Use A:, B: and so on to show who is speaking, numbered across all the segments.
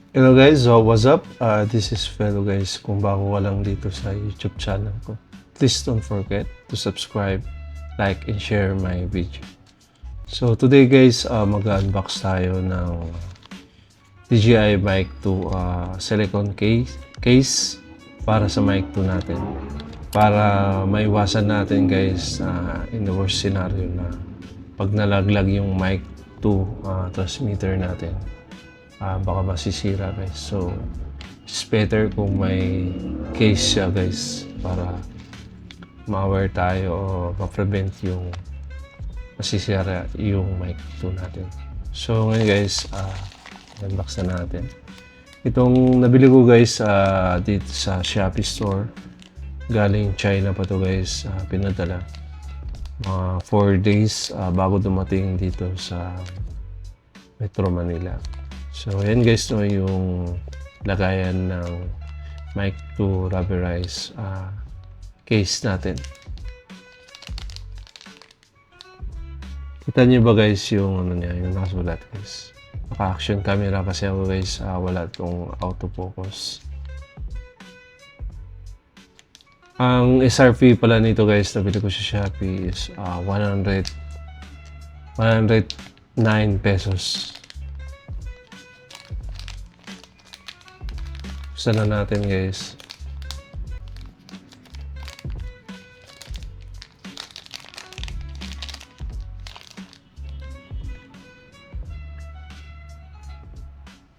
A: Hello guys, so what's up? This is Fellow guys. Kung bago ka lang dito sa YouTube channel ko, please don't forget to subscribe, like, and share my video. So today guys, mag-unbox tayo ng DJI Mic 2 silicone case para sa Mic 2 natin. Para maiwasan natin guys in the worst scenario na pag nalaglag yung Mic 2 transmitter natin, baka masisira guys. So it's better kung may case siya guys para ma-aware tayo o ma-prevent yung masisira yung Mic 2 natin. So ngayon guys, unbox na natin. Itong nabili ko guys dito sa Shopee store. Galing China pa to guys. Pinadala. Mga 4 days bago dumating dito sa Metro Manila. So yan guys, no, yung lagayan ng Mic 2 rubberized case natin. Kita niyo ba guys yung ano niya, yung nakasulat guys. Naka-action camera kasi ako guys, wala itong autofocus. Ang SRP pala nito guys, nabili ko sa Shopee is 109 pesos. Buksan na natin guys.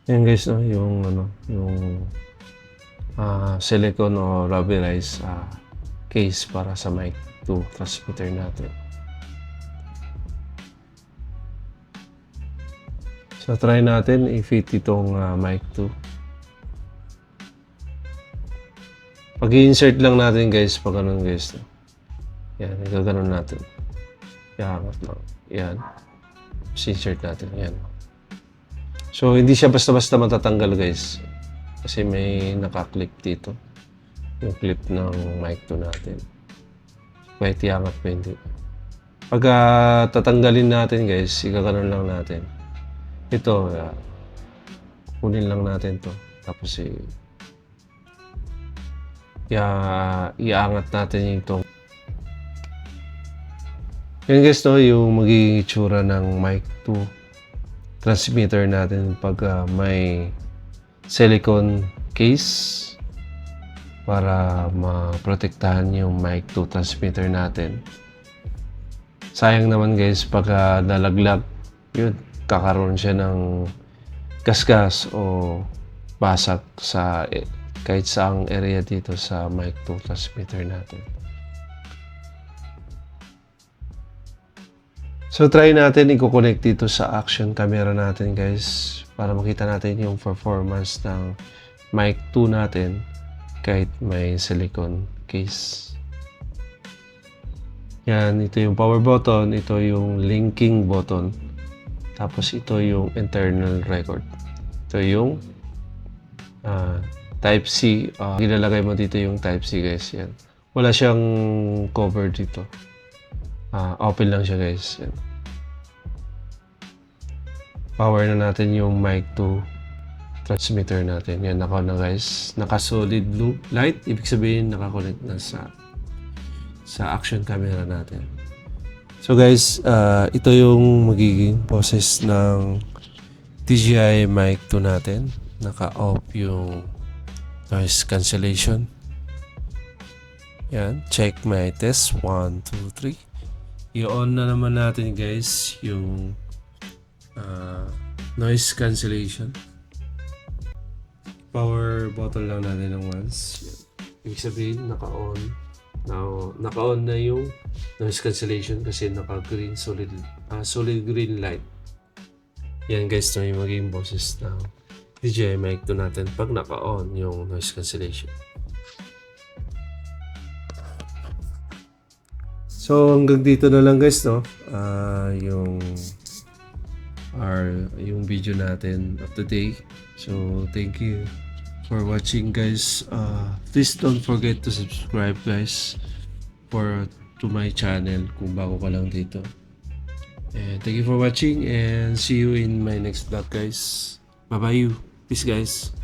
A: Yan guys, no, yung ano, yung silicone o rubberized case para sa Mic 2 transmitter natin. So try natin i-fit itong Mic 2. Pag i-insert lang natin guys, pag ganun guys, no? Yan, gaganon natin. Iangat lang. Yan. Insert natin. Yan. So, hindi siya basta-basta matatanggal guys. Kasi may naka-clip dito. Yung clip ng Mic 2 natin. Kahit iangat pa hindi. Pag tatanggalin natin guys, igaganon lang natin. Ito, kunin lang natin to. Tapos iangat natin ito. Yan guys, no, yung magiging itsura ng Mic 2 transmitter natin pag may silicone case para maprotektahan yung Mic 2 transmitter natin. Sayang naman guys pag nalaglag, yun, kakaroon siya ng gasgas o basag sa kahit saang area dito sa Mic 2 transmitter natin. So try natin i-connect dito sa action camera natin guys para makita natin yung performance ng Mic 2 natin kahit may silicone case. Yan, ito yung power button, ito yung linking button, tapos ito yung internal record. Ito yung Type-C. Ilalagay mo dito yung Type-C guys. Yan. Wala siyang cover dito. Open lang siya guys. Yan. Power na natin yung Mic 2 transmitter natin. Yan, naka na guys. Naka solid blue light. Ibig sabihin naka-connect na sa action camera natin. So guys, ito yung magiging process ng DJI Mic 2 natin. Naka-off yung noise cancellation. Yan, check my test. 1, 2, 3. I-on na naman natin guys yung noise cancellation. Power button lang natin ng once. Ibig sabihin naka-on. Now, naka-on na yung noise cancellation kasi naka-green solid green light. Yan guys, na yung magiging boses ng DJI Mic 2 natin pag naka-on yung noise cancellation. So hanggang dito na lang guys, no? Yung video natin of the day. So thank you for watching guys. Please don't forget to subscribe guys to my channel kung bago ka lang dito. And thank you for watching and see you in my next vlog guys. Bye bye you.
B: Peace guys.